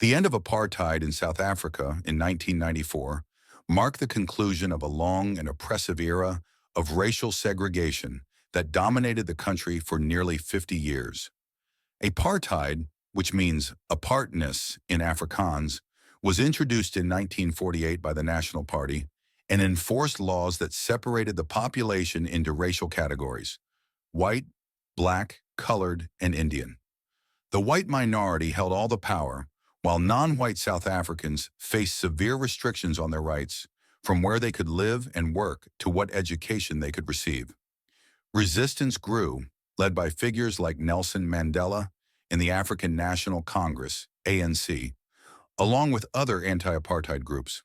The end of apartheid in South Africa in 1994 marked the conclusion of a long and oppressive era of racial segregation that dominated the country for nearly 50 years. Apartheid, which means apartness in Afrikaans, was introduced in 1948 by the National Party and enforced laws that separated the population into racial categories: white, black, colored, and Indian. The white minority held all the power, while non-white South Africans faced severe restrictions on their rights, from where they could live and work to what education they could receive. Resistance grew, led by figures like Nelson Mandela and the African National Congress, ANC, along with other anti-apartheid groups.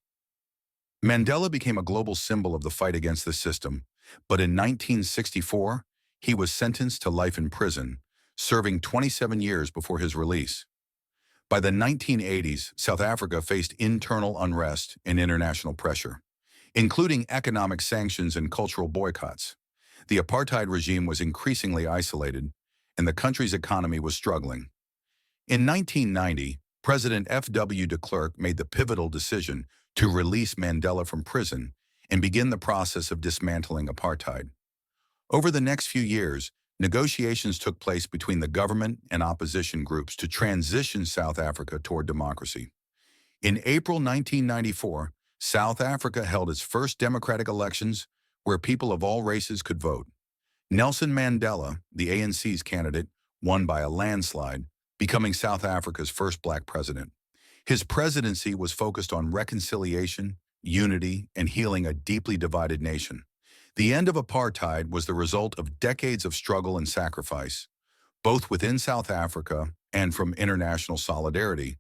Mandela became a global symbol of the fight against the system, but in 1964, he was sentenced to life in prison, serving 27 years before his release. By the 1980s, South Africa faced internal unrest and international pressure, including economic sanctions and cultural boycotts. The apartheid regime was increasingly isolated, and the country's economy was struggling. In 1990, President FWdeKlerk made the pivotal decision to release Mandela from prison and begin the process of dismantling apartheid. Over the next few years, negotiations took place between the government and opposition groups to transition South Africa toward democracy. In April 1994, South Africa held its first democratic elections where people of all races could vote. Nelson Mandela, the ANC's candidate, won by a landslide, becoming South Africa's first black president. His presidency was focused on reconciliation, unity, and healing a deeply divided nation. The end of apartheid was the result of decades of struggle and sacrifice, both within South Africa and from international solidarity.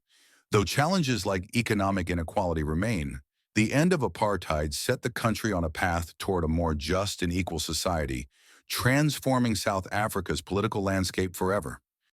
Though challenges like economic inequality remain, the end of apartheid set the country on a path toward a more just and equal society, transforming South Africa's political landscape forever.